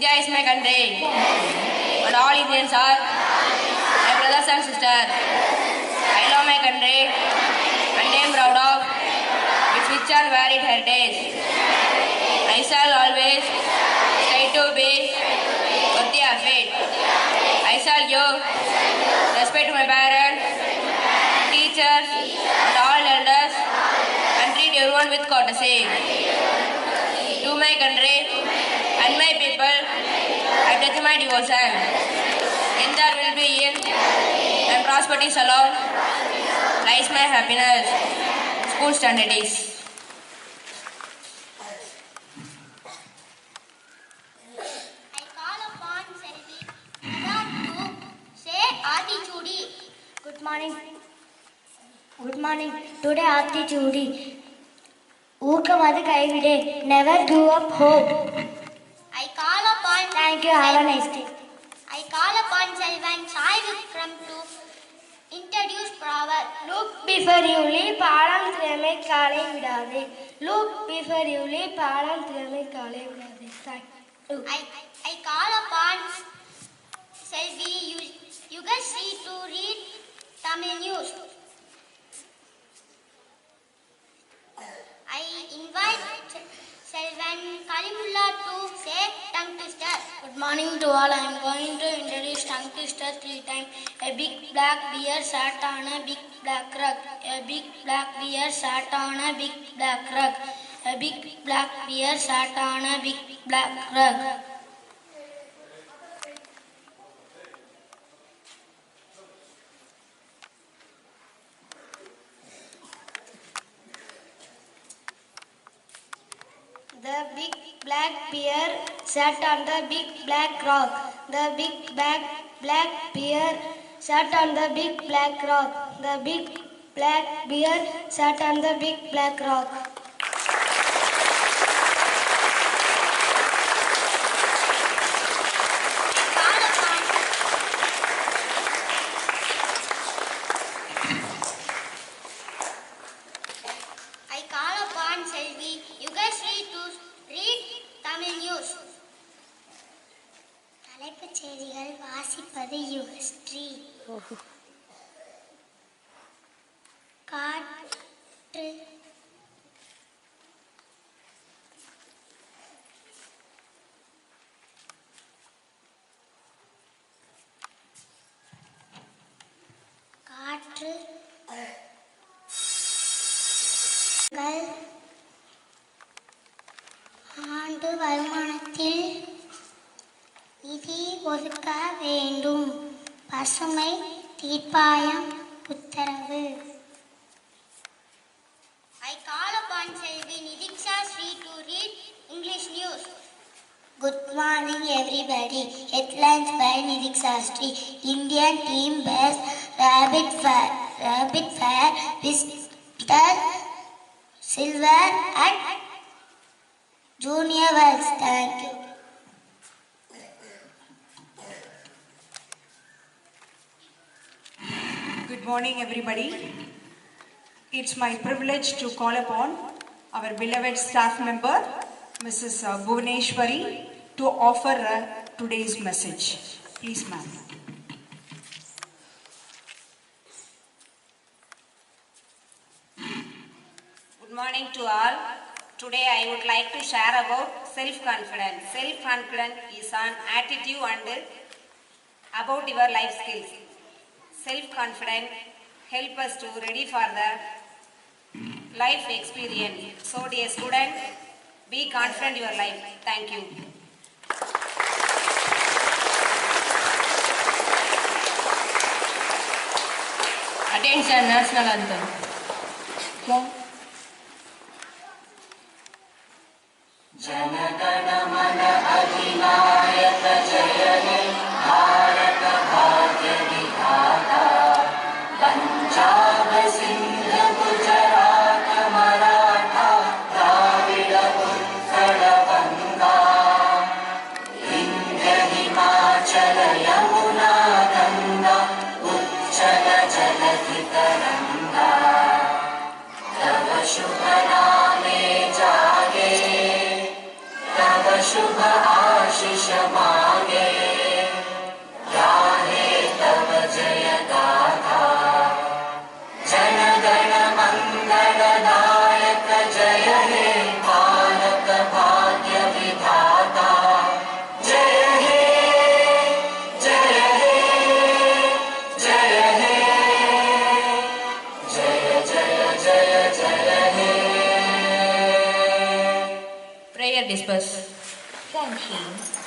India is my country, and all Indians are my brothers and sisters. I love my country, and I am proud of its rich and varied heritage. I shall always strive to be worthy of it. I shall give respect to my parents, teachers, and all elders, and treat everyone with courtesy. To my country and my people, I pledge my devotion. In their well-being and prosperity alone lies my happiness. School standards. I call upon Selvi to say Adi Chudi. Good morning. Good morning. Today Adi Chudi. Ookamadu kaivide. Never give up hope. I call upon. Thank you. Have a nice day. I call upon Selvan Sai Vikram to introduce proverb. Look before you leap, paadam thirame kaale vidade. Look before you leap, paadam thirame kaale vidade. Thank you. I call upon Selvi Yugasri to read Tamil news. I invite Selvan Kalimullah to say tongue twister. Good morning to all. I am going to introduce tongue twister 3 times. A big black bear sat on a big black rug. A big black bear sat on a big black rug. A big black bear sat on a big black rug. The big black bear sat on the big black rock. The big black bear sat on the big black rock. The big black bear sat on the big black rock. I call upon Selvi Yugasri to read Tamil news. தலைப்புச் செய்திகள் வாசிப்பது யுகஸ்ரீ. காற்று காற்று ஆண்டு வருமானத்தில் நிதி ஒதுக்க வேண்டும். பசுமை தீர்ப்பாயம் உத்தரவு. I call upon Selvi Nidiksha Sri to read English news. Good morning everybody. Headlines by Nidiksha Sri. Indian team best rabbit fair with silver at Junior Worlds. Thank you. Good morning everybody. It's my privilege to call upon our beloved staff member Mrs. Bhuvaneshwari to offer today's message. Please ma'am. Good morning to all. Today I would like to share about self-confidence. Self-confidence is an attitude and about your life skills. Self-confidence help us to ready for the life experience. So dear student, be confident in your life. Thank you. Attention, national anthem. Janagana mana adhinayaka jayane bharata bhagya vidhata Punjab Sindh Gujarat Maratha Dravida Uttara Banga Indra Himachala Yamuna Ganga Uchala Jalati Taranga Tava Shubha Name Jage Tava मागे गाहे तव जय गाथा जनगण मंगलदायक जय हे भारत भाग्य विधाता जय हे जय हे जय हे जय जय जय जय हे Prayer disperse. Thank you.